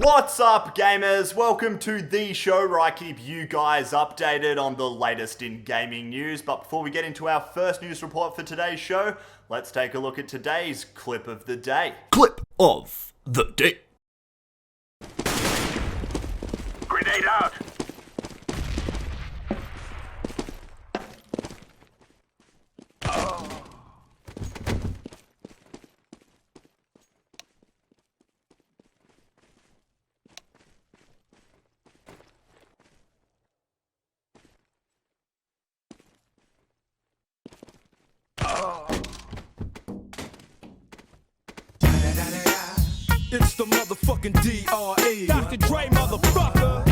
What's up, gamers? Welcome to the show where I keep you guys updated on the latest in gaming news. But before we get into our first news report for today's show, let's take a look at today's clip of the day. Clip of the day. Grenade out! It's the motherfucking D.R.E. Dr. Dre, motherfucker.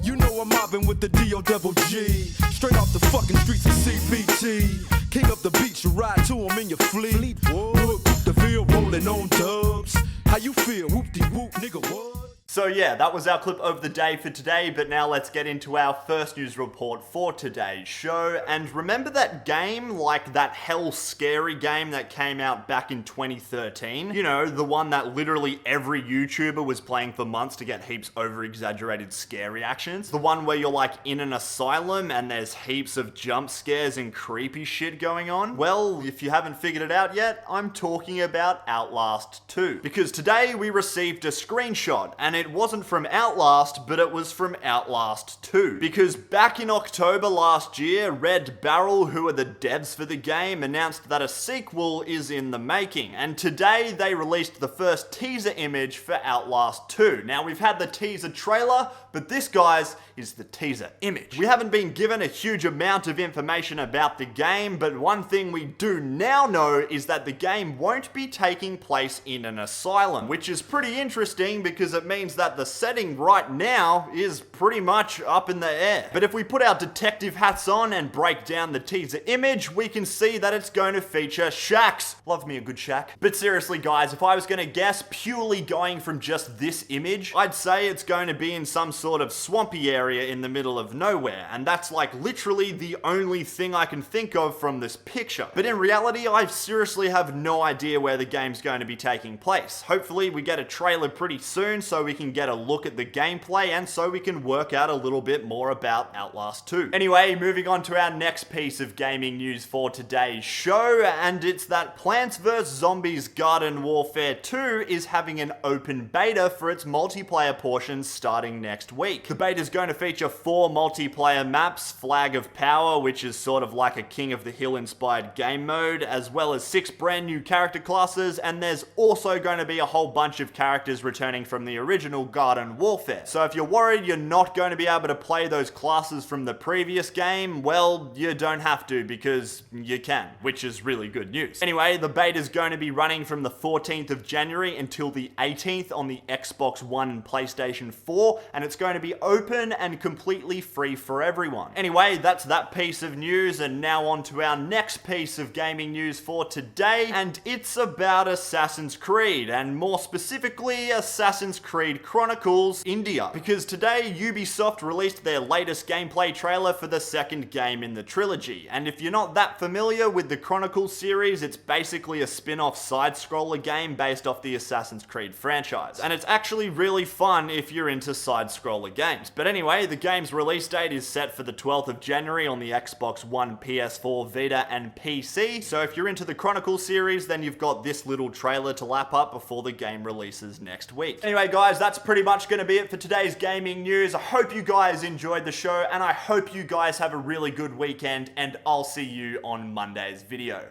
You know I'm mobbing with the D.O.double-G. Straight off the fucking streets of CBT. King up the beach, you ride to him in your fleet. Whoop, the field rolling on dubs. How you feel? Whoop-de-whoop, nigga, what? So yeah, that was our clip of the day for today, but now let's get into our first news report for today's show. And remember that game, like that hell scary game that came out back in 2013? You know, the one that literally every YouTuber was playing for months to get heaps over-exaggerated scare reactions? The one where you're like in an asylum and there's heaps of jump scares and creepy shit going on? Well, if you haven't figured it out yet, I'm talking about Outlast 2. Because today we received a screenshot, and it wasn't from Outlast, but it was from Outlast 2. Because back in October last year, Red Barrel, who are the devs for the game, announced that a sequel is in the making. And today they released the first teaser image for Outlast 2. Now we've had the teaser trailer, but this, guys, is the teaser image. We haven't been given a huge amount of information about the game, but one thing we do now know is that the game won't be taking place in an asylum, which is pretty interesting because it means that the setting right now is pretty much up in the air. But if we put our detective hats on and break down the teaser image, we can see that it's going to feature shacks. Love me a good shack. But seriously, guys, if I was going to guess, purely going from just this image, I'd say it's going to be in some sort of swampy area in the middle of nowhere, and that's like literally the only thing I can think of from this picture. But in reality, I seriously have no idea where the game's going to be taking place. Hopefully we get a trailer pretty soon so we can get a look at the gameplay and so we can work out a little bit more about Outlast 2. Anyway, moving on to our next piece of gaming news for today's show, and it's that Plants vs. Zombies Garden Warfare 2 is having an open beta for its multiplayer portions starting next week. The beta is going to feature 4 multiplayer maps, Flag of Power, which is sort of like a King of the Hill inspired game mode, as well as 6 brand new character classes, and there's also going to be a whole bunch of characters returning from the original Garden Warfare. So if you're worried you're not going to be able to play those classes from the previous game, well, you don't have to, because you can, which is really good news. Anyway, the beta is going to be running from the 14th of January until the 18th on the Xbox One and PlayStation 4, and it's going to be open and completely free for everyone. Anyway, that's that piece of news, and now on to our next piece of gaming news for today, and it's about Assassin's Creed, and more specifically, Assassin's Creed Chronicles India. Because today, Ubisoft released their latest gameplay trailer for the second game in the trilogy, and if you're not that familiar with the Chronicles series, it's basically a spin-off side-scroller game based off the Assassin's Creed franchise, and it's actually really fun if you're into side-scroller games. But anyway, the game's release date is set for the 12th of January on the Xbox One, PS4, Vita, and PC, so if you're into the Chronicles series, then you've got this little trailer to lap up before the game releases next week. Anyway, guys, that's pretty much going to be it for today's gaming news. I hope you guys enjoyed the show, and I hope you guys have a really good weekend, and I'll see you on Monday's video.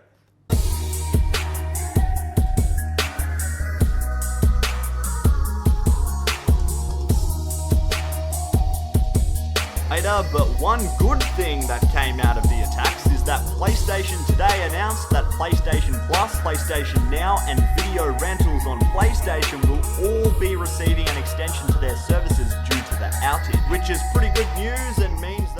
But one good thing that came out of the attacks is that PlayStation today announced that PlayStation Plus, PlayStation Now, and video rentals on PlayStation will all be receiving an extension to their services due to the outage, which is pretty good news and means